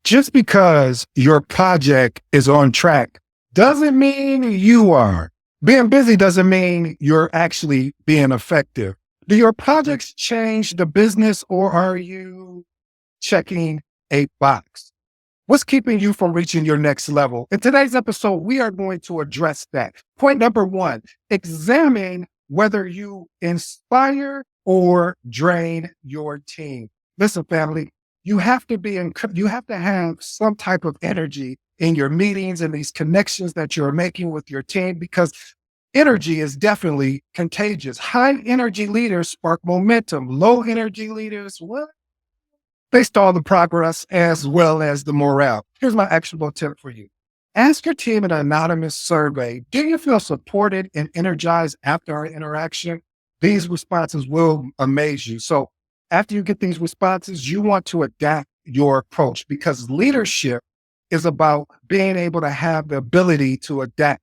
Just because your project is on track doesn't mean you are. Being busy doesn't mean you're actually being effective. Do your projects change the business or are you checking a box? What's keeping you from reaching your next level? In today's episode, we are going to address that. Point number one, examine whether you inspire or drain your team. Listen, family, you have to have some type of energy in your meetings and these connections that you're making with your team because energy is definitely contagious. High energy leaders spark momentum. Low energy leaders, well, they stall the progress as well as the morale. Here's my actionable tip for you. Ask your team an anonymous survey. Do you feel supported and energized after our interaction? These responses will amaze you. So after you get these responses, you want to adapt your approach because leadership is about being able to have the ability to adapt.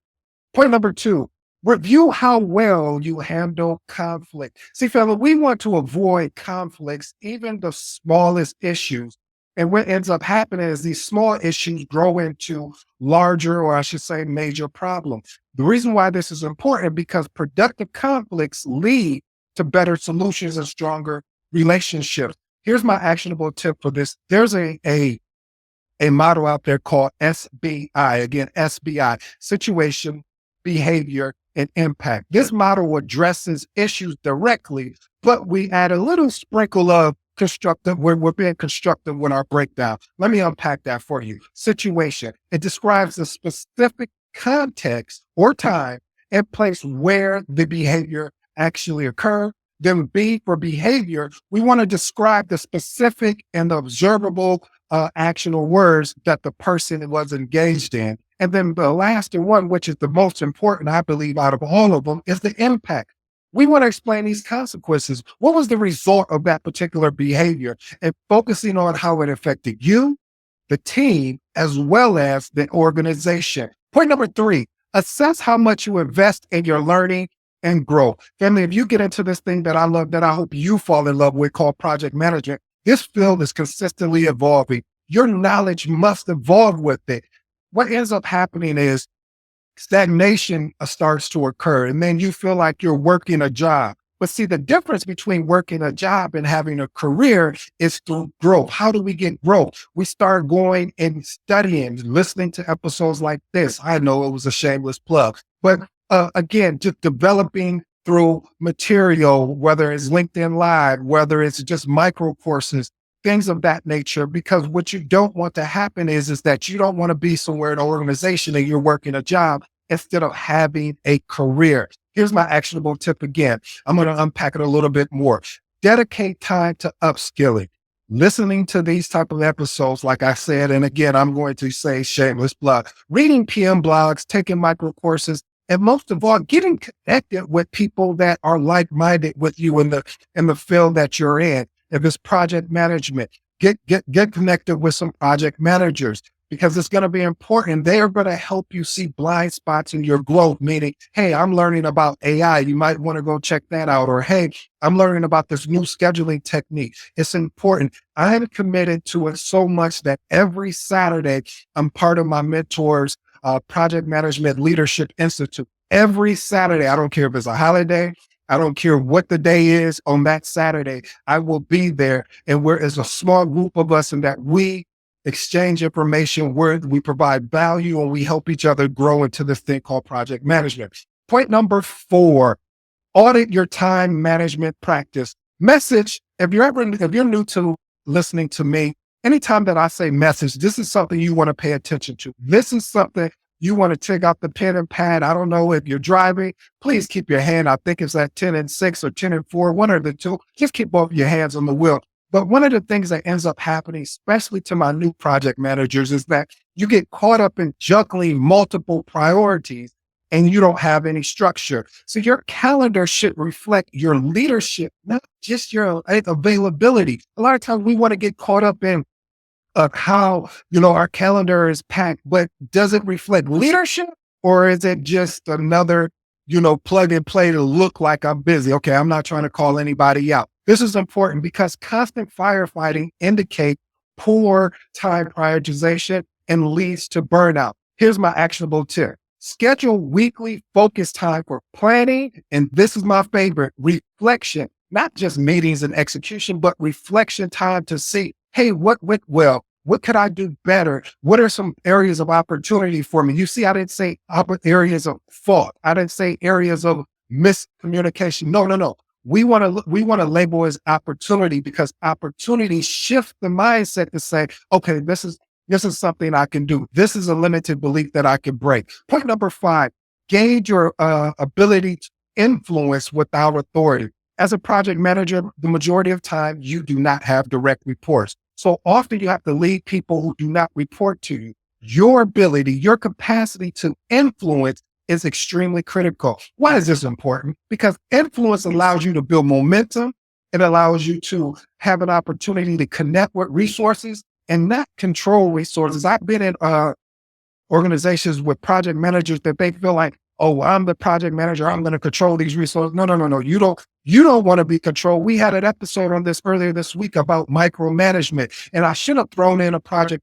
Point number two, review how well you handle conflict. See, fella, we want to avoid conflicts, even the smallest issues. And what ends up happening is these small issues grow into larger, or I should say, major problems. The reason why this is important because productive conflicts lead to better solutions and stronger relationships. Here's my actionable tip for this. There's a model out there called SBI. Again, SBI, situation, behavior, and impact. This model addresses issues directly, but we add a little sprinkle of constructive, where we're being constructive with our breakdown. Let me unpack that for you. Situation. It describes the specific context or time and place where the behavior actually occurred. Then B, for behavior, we want to describe the specific and the observable actionable words that the person was engaged in. And then the last one, which is the most important, I believe, out of all of them, is the impact. We want to explain these consequences. What was the result of that particular behavior? And focusing on how it affected you, the team, as well as the organization. Point number three, assess how much you invest in your learning and growth. Family, if you get into this thing that I love, that I hope you fall in love with, called project management, this field is consistently evolving. Your knowledge must evolve with it. What ends up happening is stagnation starts to occur, and then you feel like you're working a job. But see, the difference between working a job and having a career is through growth. How do we get growth? We start going and studying, listening to episodes like this. I know it was a shameless plug, but again, just developing through material, whether it's LinkedIn Live, whether it's just micro courses, things of that nature, because what you don't want to happen is that you don't want to be somewhere in an organization and you're working a job instead of having a career. Here's my actionable tip again. I'm going to unpack it a little bit more. Dedicate time to upskilling. Listening to these type of episodes, like I said, and again, I'm going to say shameless plug, reading PM blogs, taking micro courses, and most of all, getting connected with people that are like-minded with you in the field that you're in. If it's project management, get connected with some project managers because it's going to be important. They are going to help you see blind spots in your growth, meaning, hey, I'm learning about AI. You might want to go check that out. Or, hey, I'm learning about this new scheduling technique. It's important. I'm committed to it so much that every Saturday, I'm part of my mentor's Project Management Leadership Institute. Every Saturday, I don't care if it's a holiday, I don't care what the day is on that Saturday, I will be there. And we're as a small group of us and that we exchange information where we provide value and we help each other grow into this thing called project management. Point number four, audit your time management practice. Message, if you're new to listening to me, anytime that I say message, this is something you want to pay attention to. This is something you want to take out the pen and pad. I don't know if you're driving, please keep your hand. I think it's at 10 and 6 or 10 and 4, one of the two. Just keep both your hands on the wheel. But one of the things that ends up happening, especially to my new project managers, is that you get caught up in juggling multiple priorities and you don't have any structure. So your calendar should reflect your leadership, not just your availability. A lot of times we want to get caught up in how, our calendar is packed, but does it reflect leadership or is it just another, plug and play to look like I'm busy? Okay, I'm not trying to call anybody out. This is important because constant firefighting indicates poor time prioritization and leads to burnout. Here's my actionable tip. Schedule weekly focus time for planning. And this is my favorite, reflection, not just meetings and execution, but reflection time to see, hey, what went well? What could I do better? What are some areas of opportunity for me? You see, I didn't say areas of fault. I didn't say areas of miscommunication. No, no, no. We want to label as opportunity, because opportunity shifts the mindset to say, okay, this is something I can do. This is a limited belief that I can break. Point number 5, gauge your ability to influence without authority. As a project manager, the majority of time, you do not have direct reports. So often you have to lead people who do not report to you. Your ability, your capacity to influence is extremely critical. Why is this important? Because influence allows you to build momentum. It allows you to have an opportunity to connect with resources and not control resources. I've been in organizations with project managers that they feel like, oh, I'm the project manager, I'm going to control these resources. No, no, no, no. You don't want to be controlled. We had an episode on this earlier this week about micromanagement, and I should have thrown in a project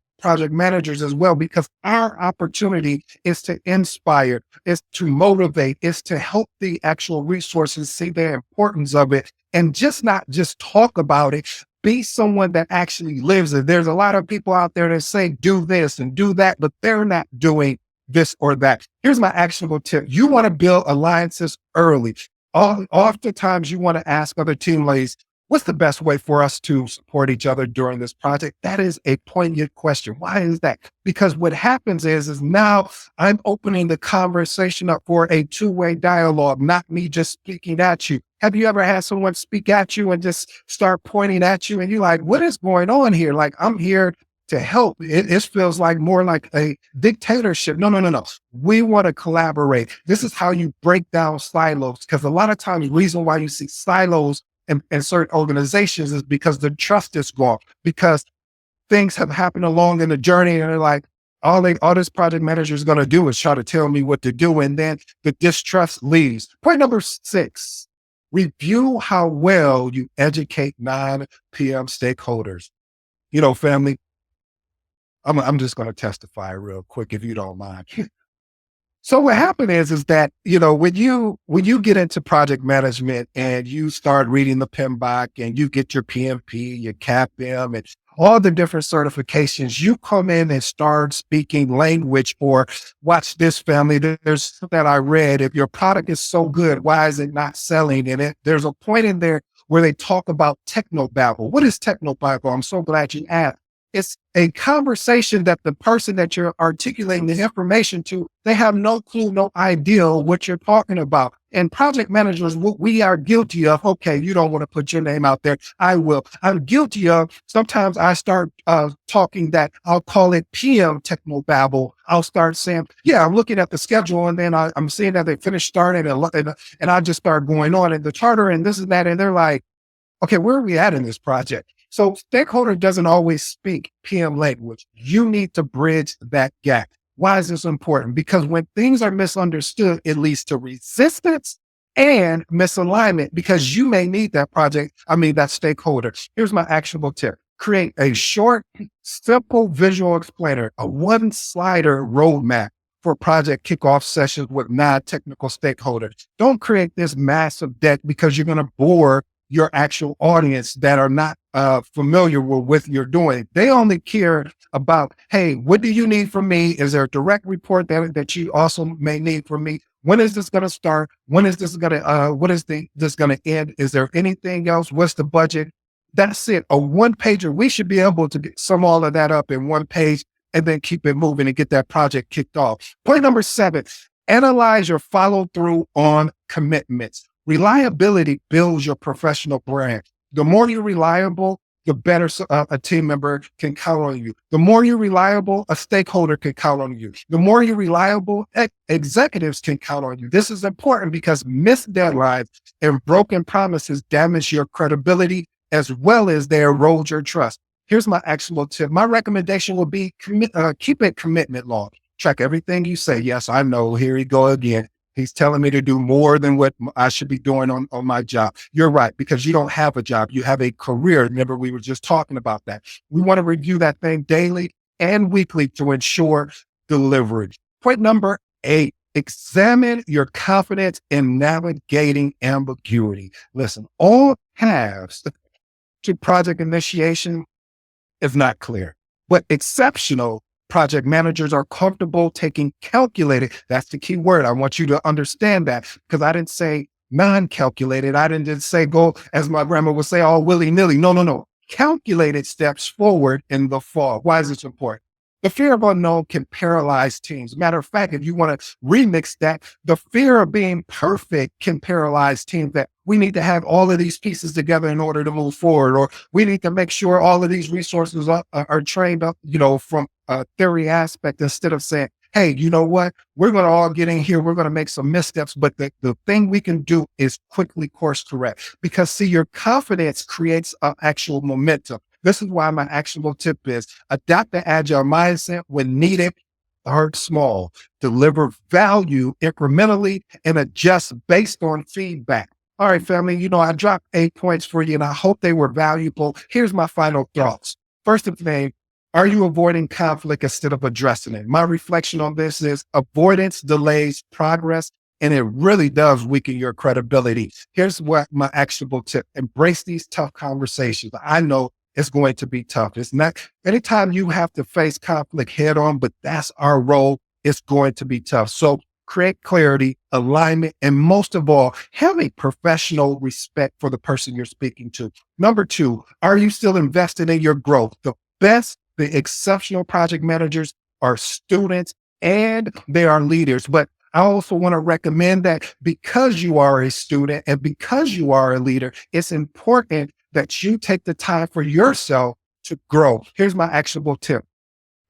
managers as well, because our opportunity is to inspire, is to motivate, is to help the actual resources see the importance of it, and not just talk about it. Be someone that actually lives it. There's a lot of people out there that say, do this and do that, but they're not doing this or that. Here's my actionable tip. You want to build alliances early. Oftentimes you want to ask other team leads, what's the best way for us to support each other during this project? That is a poignant question. Why is that? Because what happens is now I'm opening the conversation up for a two-way dialogue, not me just speaking at you. Have you ever had someone speak at you and just start pointing at you and you're like, what is going on here? Like, I'm here to help. It feels like more like a dictatorship. No, no, no, no. We want to collaborate. This is how you break down silos, because a lot of times the reason why you see silos in certain organizations is because the trust is gone, because things have happened along in the journey and they're like, all this project manager is going to do is try to tell me what to do. And then the distrust leaves. Point number 6, review how well you educate non-PM stakeholders. Family, I'm just going to testify real quick if you don't mind. So what happened is that, when you get into project management and you start reading the PMBOK and you get your PMP, your CAPM, and all the different certifications, you come in and start speaking language, or watch this, family. There's that I read. If your product is so good, why is it not selling? And there's a point in there where they talk about technobabble. What is technobabble? I'm so glad you asked. It's a conversation that the person that you're articulating the information to, they have no clue, no idea what you're talking about. And project managers, what we are guilty of, okay, you don't want to put your name out there. I will. I'm guilty of, sometimes I start talking that, I'll call it PM technobabble. I'll start saying, yeah, I'm looking at the schedule, and then I'm seeing that they finished starting, and I just start going on in the charter and this and that. And they're like, okay, where are we at in this project? So stakeholder doesn't always speak PM language. You need to bridge that gap. Why is this important? Because when things are misunderstood, it leads to resistance and misalignment, because you may need that stakeholder. Here's my actionable tip. Create a short, simple visual explainer, a 1-slider roadmap for project kickoff sessions with non-technical stakeholders. Don't create this massive deck, because you're going to bore your actual audience that are not familiar with what you're doing. They only care about, hey, what do you need from me? Is there a direct report that you also may need from me? When is this going to start? When is this going to, this going to end? Is there anything else? What's the budget? That's it. A one-pager. We should be able to sum all of that up in one page and then keep it moving and get that project kicked off. Point number 7, analyze your follow through on commitments. Reliability builds your professional brand. The more you're reliable, the better a team member can count on you. The more you're reliable, a stakeholder can count on you. The more you're reliable, executives can count on you. This is important because missed deadlines and broken promises damage your credibility, as well as they erode your trust. Here's my actionable tip. My recommendation would be keep it commitment log. Track everything you say. Yes, I know. Here you go again. He's telling me to do more than what I should be doing on my job. You're right, because you don't have a job. You have a career. Remember, we were just talking about that. We want to review that thing daily and weekly to ensure delivery. Point number 8, examine your confidence in navigating ambiguity. Listen, all paths to project initiation is not clear, but exceptional project managers are comfortable taking calculated. That's the key word. I want you to understand that, because I didn't say non-calculated. I didn't just say go, as my grandma would say, all willy-nilly. No, no, no. Calculated steps forward in the fall. Why is this important? The fear of unknown can paralyze teams. Matter of fact, if you want to remix that, the fear of being perfect can paralyze teams, that we need to have all of these pieces together in order to move forward, or we need to make sure all of these resources are trained up, from a theory aspect, instead of saying, hey, you know what? We're going to all get in here. We're going to make some missteps, but the thing we can do is quickly course correct, because see, your confidence creates actual momentum. This is why my actionable tip is adopt the agile mindset when needed, start small, deliver value incrementally, and adjust based on feedback. All right, family, I dropped 8 points for you and I hope they were valuable. Here's my final thoughts. First of all, are you avoiding conflict instead of addressing it? My reflection on this is avoidance delays progress, and it really does weaken your credibility. Here's what my actionable tip: embrace these tough conversations. I know it's going to be tough. It's not anytime you have to face conflict head on, but that's our role. It's going to be tough. So create clarity, alignment, and most of all, have a professional respect for the person you're speaking to. Number 2, are you still invested in your growth? The exceptional project managers are students and they are leaders. But I also want to recommend that because you are a student and because you are a leader, it's important that you take the time for yourself to grow. Here's my actionable tip: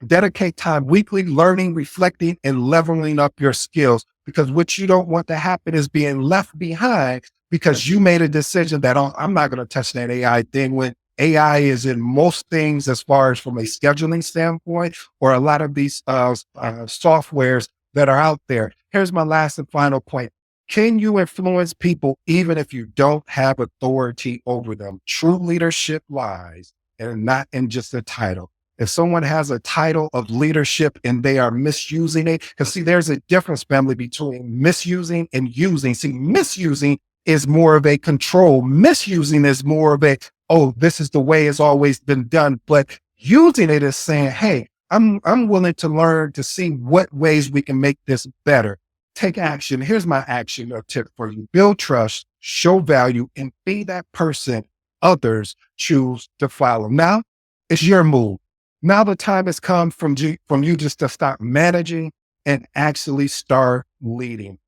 dedicate time weekly, learning, reflecting, and leveling up your skills. Because what you don't want to happen is being left behind because you made a decision that, oh, I'm not going to touch that AI thing, when AI is in most things, as far as from a scheduling standpoint, or a lot of these softwares that are out there. Here's my last and final point. Can you influence people even if you don't have authority over them? True leadership lies and not in just a title. If someone has a title of leadership and they are misusing it, because see, there's a difference, family, between misusing and using. See, misusing is more of a control. Misusing is more of a, oh, this is the way it's always been done. But using it is saying, hey, I'm willing to learn to see what ways we can make this better. Take action. Here's my action or tip for you: build trust, show value, and be that person others choose to follow. Now it's your move. Now the time has come from you just to stop managing and actually start leading.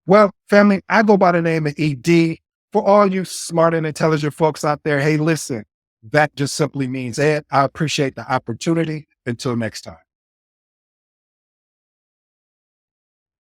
Well, family, I go by the name of ED. For all you smart and intelligent folks out there, hey, listen, that just simply means Ed. I appreciate the opportunity. Until next time.